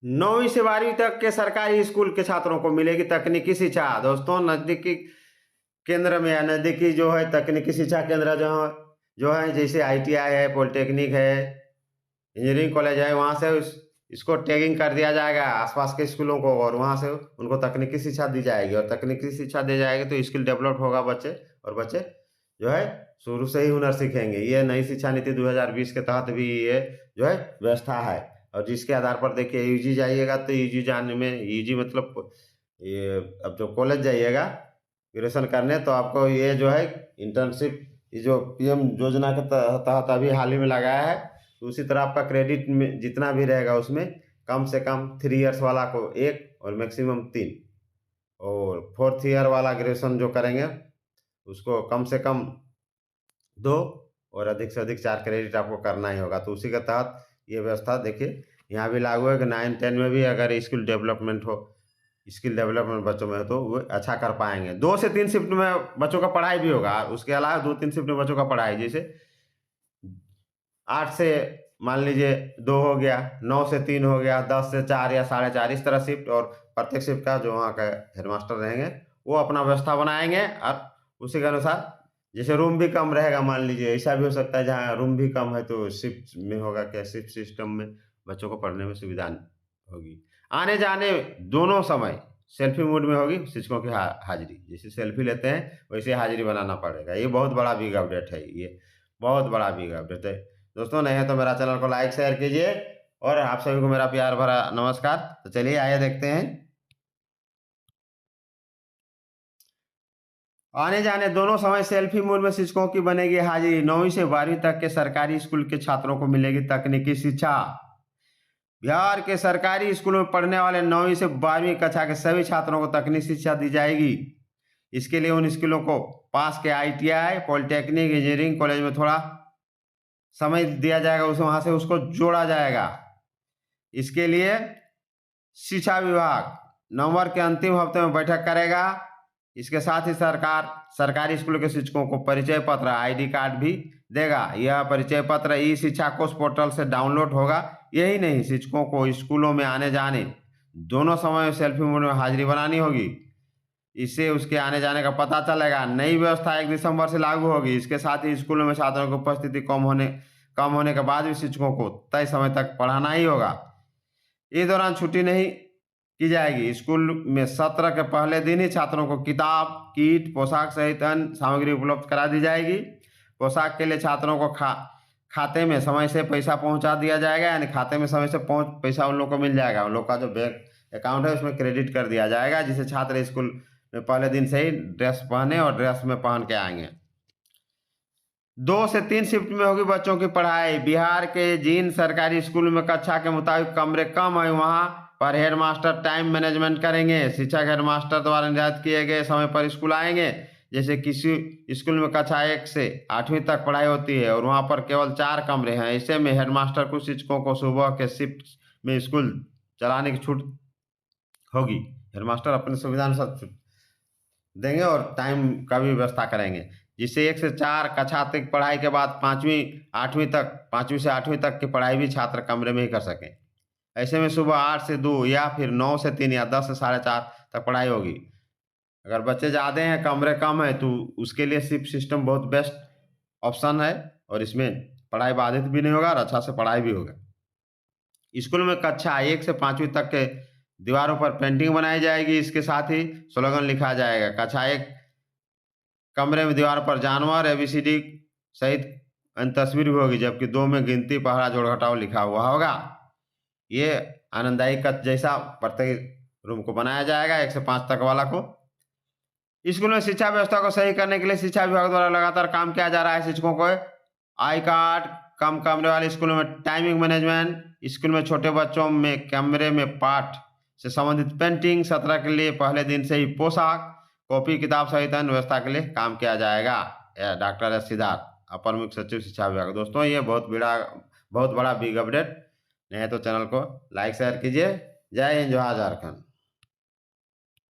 9वीं से 12वीं तक के सरकारी स्कूल के छात्रों को मिलेगी तकनीकी शिक्षा। दोस्तों, नज़दीकी केंद्र में या नज़दीकी जो है तकनीकी शिक्षा केंद्र जहाँ जो है, जैसे आईटीआई है, पॉलिटेक्निक है, इंजीनियरिंग कॉलेज है, वहाँ से इसको टैगिंग कर दिया जाएगा आसपास के स्कूलों को, और वहाँ से उनको तकनीकी शिक्षा दी जाएगी, और तकनीकी शिक्षा दी जाएगी तो स्किल डेवलप होगा बच्चे, और बच्चे जो है शुरू से ही हुनर सीखेंगे। ये नई शिक्षा नीति 2020 के तहत भी ये जो है व्यवस्था है, और जिसके आधार पर देखिए यूजी जाइएगा तो यूजी जाने में, यूजी मतलब ये अब जो कॉलेज जाइएगा ग्रेजुएशन करने, तो आपको ये जो है इंटर्नशिप, ये जो पीएम योजना के तहत अभी हाल ही में लगाया है, तो उसी तरह आपका क्रेडिट में जितना भी रहेगा उसमें कम से कम 3 इयर्स वाला को 1 और मैक्सिमम 3, और 4th ईयर वाला ग्रेजुएशन जो करेंगे उसको कम से कम 2 और अधिक से अधिक 4 क्रेडिट आपको करना ही होगा। तो उसी के तहत ये व्यवस्था देखिए यहाँ भी लागू है कि 9-10 में भी अगर स्किल डेवलपमेंट बच्चों में हो तो वो अच्छा कर पाएंगे। 2 से 3 शिफ्ट में बच्चों का पढ़ाई भी होगा, उसके अलावा 2-3 शिफ्ट में बच्चों का पढ़ाई, जैसे 8 से मान लीजिए 2 हो गया, 9 से 3 हो गया, 10 से 4 या 4:30 इस तरह शिफ्ट, और प्रत्येक शिफ्ट का जो वहाँ का हेडमास्टर रहेंगे वो अपना व्यवस्था बनाएंगे, और उसी के अनुसार जैसे रूम भी कम रहेगा, मान लीजिए ऐसा भी हो सकता है जहाँ रूम भी कम है तो शिफ्ट में होगा क्या, शिफ्ट सिस्टम में बच्चों को पढ़ने में सुविधा होगी। आने जाने दोनों समय सेल्फी मोड में होगी शिक्षकों की हाजिरी, जैसे सेल्फी लेते हैं वैसे हाजिरी बनाना पड़ेगा। ये बहुत बड़ा बिग अपडेट है, ये बहुत बड़ा बिग अपडेट है। दोस्तों, नहीं है तो मेरा चैनल को लाइक शेयर कीजिए, और आप सभी को मेरा प्यार भरा नमस्कार। तो चलिए आइए देखते हैं। आने जाने दोनों समय सेल्फी मोड में शिक्षकों की बनेगी हाजिरी। 9वीं से 12वीं तक के सरकारी स्कूल के छात्रों को मिलेगी तकनीकी शिक्षा। बिहार के सरकारी स्कूलों में पढ़ने वाले 9वीं से 12वीं कक्षा के सभी छात्रों को तकनीकी शिक्षा दी जाएगी। इसके लिए उन स्कूलों को पास के आईटीआई, पॉलिटेक्निक, इंजीनियरिंग कॉलेज में थोड़ा समय दिया जाएगा, उसे वहां से उसको जोड़ा जाएगा। इसके लिए शिक्षा विभाग नवंबर के अंतिम हफ्ते में बैठक करेगा। इसके साथ ही सरकार सरकारी स्कूलों के शिक्षकों को परिचय पत्र, आईडी कार्ड भी देगा। यह परिचय पत्र ई शिक्षा कोष पोर्टल से डाउनलोड होगा। यही नहीं, शिक्षकों को स्कूलों में आने जाने दोनों समय में सेल्फी मोड में हाजिरी बनानी होगी। इससे उसके आने जाने का पता चलेगा। नई व्यवस्था 1 दिसंबर से लागू होगी। इसके साथ ही स्कूलों में छात्रों की उपस्थिति कम होने के बाद भी शिक्षकों को तय समय तक पढ़ाना ही होगा। इस दौरान छुट्टी नहीं की जाएगी। स्कूल में सत्र के पहले दिन ही छात्रों को किताब, किट, पोशाक सहित अन्य सामग्री उपलब्ध करा दी जाएगी। पोशाक के लिए छात्रों को खाते में समय से पैसा पहुंचा दिया जाएगा, यानी खाते में समय से पैसा उन लोगों को मिल जाएगा। उन लोग का जो बैंक अकाउंट है उसमें क्रेडिट कर दिया जाएगा, जिससे छात्र स्कूल में पहले दिन से ही ड्रेस पहने और ड्रेस में पहन के आएंगे। 2 से 3 शिफ्ट में होगी बच्चों की पढ़ाई। बिहार के जिन सरकारी स्कूल में कक्षा के मुताबिक कमरे कम है, वहां पर हेडमास्टर टाइम मैनेजमेंट करेंगे। शिक्षक हेडमास्टर द्वारा निर्धारित किए गए समय पर स्कूल आएंगे। जैसे किसी स्कूल में कक्षा 1 से 8वीं तक पढ़ाई होती है और वहां पर केवल 4 कमरे हैं, ऐसे में हेडमास्टर को शिक्षकों को सुबह के शिफ्ट में स्कूल चलाने की छूट होगी। हेडमास्टर अपने सुविधा अनुसार देंगे और टाइम का भी व्यवस्था करेंगे, जिससे 1 से 4 कक्षा तक पढ़ाई के बाद 5वीं से 8वीं तक की पढ़ाई भी छात्र कमरे में ही कर सकें। ऐसे में सुबह 8 से 2 या फिर 9 से 3 या 10 से 4:30 तक पढ़ाई होगी। अगर बच्चे ज़्यादा हैं, कमरे कम है, तो उसके लिए शिफ्ट सिस्टम बहुत बेस्ट ऑप्शन है, और इसमें पढ़ाई बाधित भी नहीं होगा और अच्छा से पढ़ाई भी होगा। स्कूल में कक्षा 1 से 5वीं तक के दीवारों पर पेंटिंग बनाई जाएगी। इसके साथ ही स्लोगन लिखा जाएगा। कक्षा 1 कमरे में दीवार पर जानवर, ABCD सहित अन्य तस्वीर भी होगी, जबकि 2 में गिनती, पहरा, जोड़ घटाव लिखा हुआ होगा। ये आनंददायी कक्ष जैसा प्रत्येक रूम को बनाया जाएगा, 1 से 5 तक वाला को। स्कूल में शिक्षा व्यवस्था को सही करने के लिए शिक्षा विभाग द्वारा लगातार काम किया जा रहा है। शिक्षकों को आई कार्ड, कम कमरे वाले स्कूलों में टाइमिंग मैनेजमेंट, स्कूल में छोटे बच्चों में कमरे में पाठ से संबंधित पेंटिंग, सत्र के लिए पहले दिन से ही पोशाक, कॉपी, किताब सहित अन्य व्यवस्था के लिए काम किया जाएगा। डॉक्टर एस सिद्धार्थ, अपर मुख्य सचिव शिक्षा विभाग। दोस्तों, ये बहुत बड़ा बिग अपडेट। नहीं तो चैनल को लाइक शेयर कीजिए। जय हिंद, जोहार, झारखंड।